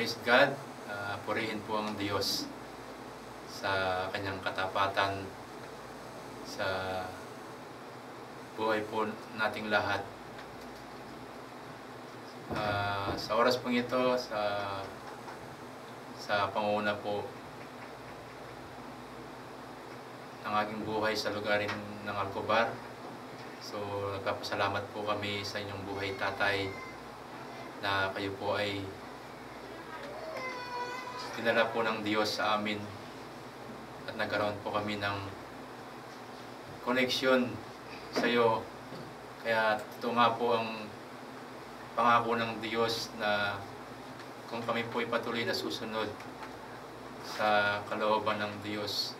Praise God, purihin po ang Diyos sa kanyang katapatan sa buhay po nating lahat. Sa oras pong ito, sa panguna po ng aking buhay sa lugarin ng Alcobar. So, nagpapasalamat po kami sa inyong buhay, Tatay, na kayo po ay dinala po ng Diyos sa amin at nagkaroon po kami ng connection sa iyo. Kaya ito nga po ang pangako ng Diyos na kung kami po ay patuloy na susunod sa kalooban ng Diyos,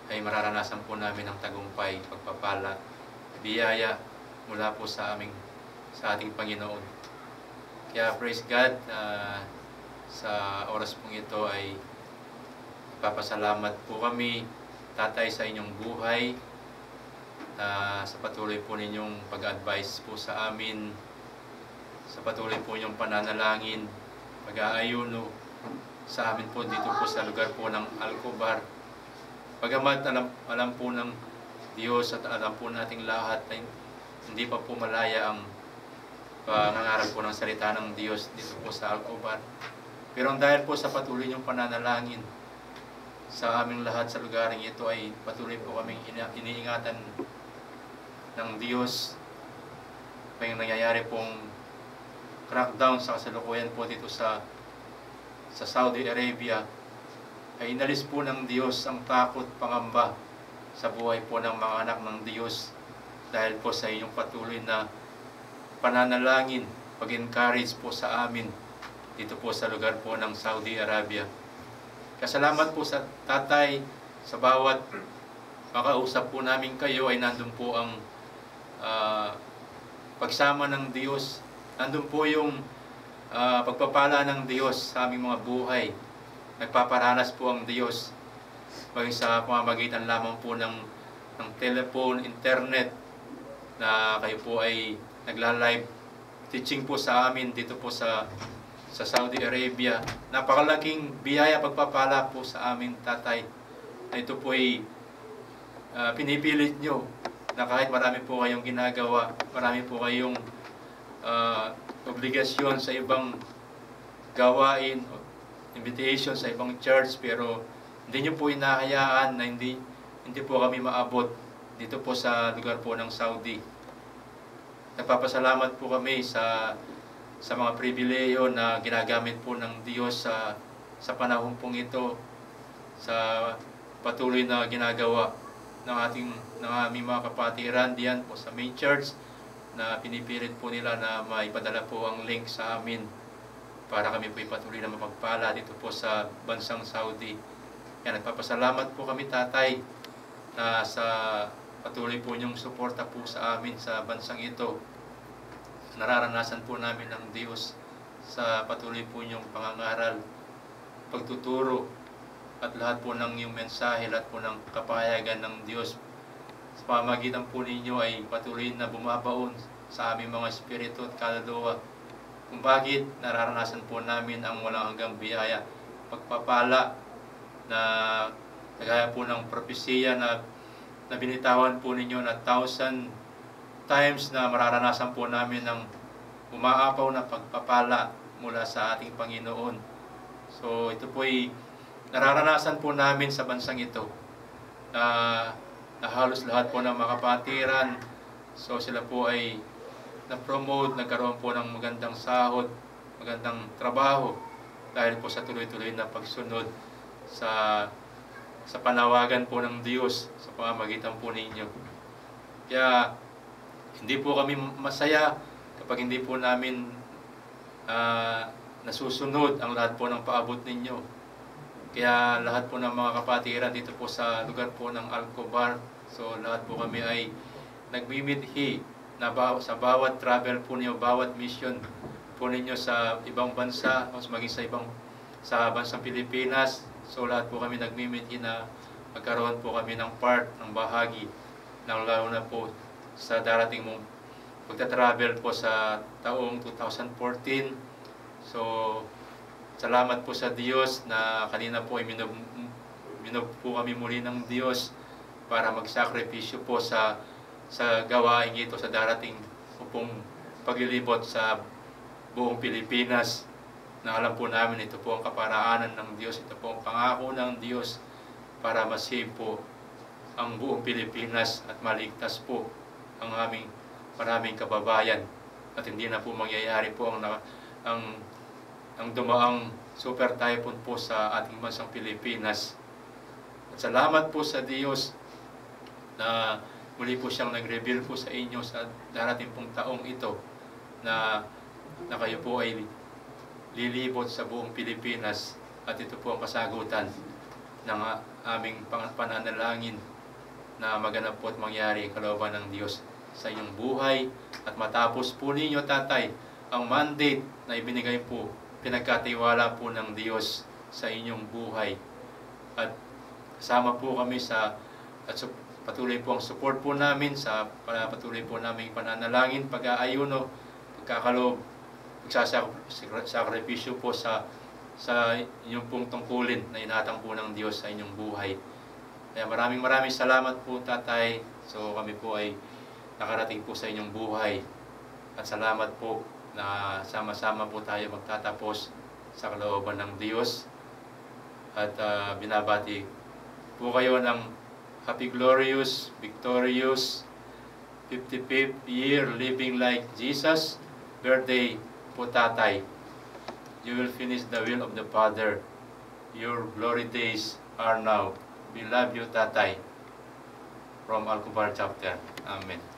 ay mararanasan po namin ang tagumpay, pagpapala, biyaya mula po sa ating Panginoon. Kaya praise God, sa oras pong ito ay papasalamat po kami, Tatay, sa inyong buhay, sa patuloy po ninyong pag-advise po sa amin, sa patuloy po ninyong pananalangin, pag-aayuno sa amin po dito po sa lugar po ng Alcobar. Bagamat alam po ng Diyos at alam po nating lahat na hindi pa po malaya ang pangangaral po ng salita ng Diyos dito po sa Alcobar. Pero dahil po sa patuloy niyong pananalangin sa aming lahat sa lugaring ito, ay patuloy po kaming iniingatan ng Diyos. May nangyayari pong crackdown sa kasalukuyan po dito sa Saudi Arabia, ay inalis po ng Diyos ang takot, pangamba sa buhay po ng mga anak ng Diyos dahil po sa inyong patuloy na pananalangin, pag-encourage po sa amin dito po sa lugar po ng Saudi Arabia. Kasalamat po sa Tatay, sa bawat makausap po namin kayo ay nandun po ang pagsama ng Diyos, nandun po yung pagpapala ng Diyos sa aming mga buhay. Nagpaparanas po ang Diyos maging sa pamamagitan lamang po ng telephone, internet, na kayo po ay nagla-live teaching po sa amin dito po sa Saudi Arabia. Napakalaking biyaya, pagpapala po sa amin, Tatay, na ito po ay pinipilit nyo na kahit marami po kayong ginagawa, marami po kayong obligasyon sa ibang gawain, invitation sa ibang church, pero hindi nyo po hinahayaan na hindi po kami maabot dito po sa lugar po ng Saudi. Nagpapasalamat po kami sa mga pribileyo na ginagamit po ng Diyos sa panahon pong ito, sa patuloy na ginagawa ng aming mga kapatiran diyan po sa main church, na pinipilit po nila na maipadala po ang link sa amin para kami po ipatuloy na mapagpala dito po sa bansang Saudi. Yan, nagpapasalamat po kami, Tatay, na sa patuloy po niyong suporta po sa amin sa bansang ito. Nararanasan po namin ng Diyos sa patuloy po niyong pangangaral, pagtuturo, at lahat po ng iyong mensahe, lahat po ng kapahayagan ng Diyos sa pamamagitan po ninyo ay patuloy na bumabaon sa aming mga espiritu at kaluluwa. Kung bakit nararanasan po namin ang walang hanggang biyaya, pagpapala, na kagaya po ng propesiya na binitawan po ninyo na 1,000 times, na mararanasan po namin ng umaapaw na pagpapala mula sa ating Panginoon. So ito po ay nararanasan po namin sa bansang ito, na halos lahat po ng mga kapatiran, so sila po ay na-promote, nagkaroon po ng magandang sahod, magandang trabaho, dahil po sa tuloy-tuloy na pagsunod sa panawagan po ng Diyos sa pamamagitan po ninyo. Kaya hindi po kami masaya kapag hindi po namin nasusunod ang lahat po ng paabot ninyo. Kaya lahat po ng mga kapatiran dito po sa lugar po ng Alcobar, so lahat po kami ay nagmimithi na sa bawat travel po niyo, bawat mission po ninyo sa ibang bansa, o maging sa bansang Pilipinas. So lahat po kami nagmimithi na magkaroon po kami ng part, ng bahagi, lalo na po sa darating mong pagta-travel po sa taong 2014. So Salamat po sa Diyos na kanina po ay minug po kami muli ng Diyos para magsakripisyo po sa gawain ito sa darating pong paglilibot sa buong Pilipinas, na alam po namin ito po ang kaparaanan ng Diyos, ito po ang pangako ng Diyos para masave po ang buong Pilipinas at maligtas po ang aming maraming kababayan, at hindi na po mangyayari po ang dumaang super typhoon po sa ating bansang Pilipinas. At salamat po sa Diyos na muli po siyang nag-reveal po sa inyo sa darating pong taong ito na kayo po ay lilibot sa buong Pilipinas, at ito po ang kasagutan ng aming pananalangin na maganap po at mangyari ang kalooban ng Diyos sa inyong buhay, at matapos po ninyo, Tatay, ang mandate na ibinigay po, pinagkatiwala po ng Diyos sa inyong buhay. At kasama po kami patuloy po ang support po namin sa patuloy po naming pananalangin, pag-aayuno, pagkakaloob, pagsasakripisyo po sa inyong pong tungkulin na inatang po ng Diyos sa inyong buhay. Kaya maraming salamat po, Tatay. So kami po ay nakarating po sa inyong buhay. At salamat po na sama-sama po tayo magtatapos sa kalooban ng Diyos. At binabati po kayo ng happy, glorious, victorious 55th year living like Jesus birthday po, Tatay. You will finish the will of the Father. Your glory days are now. We love you, Tatay. From Alcobar chapter. Amen.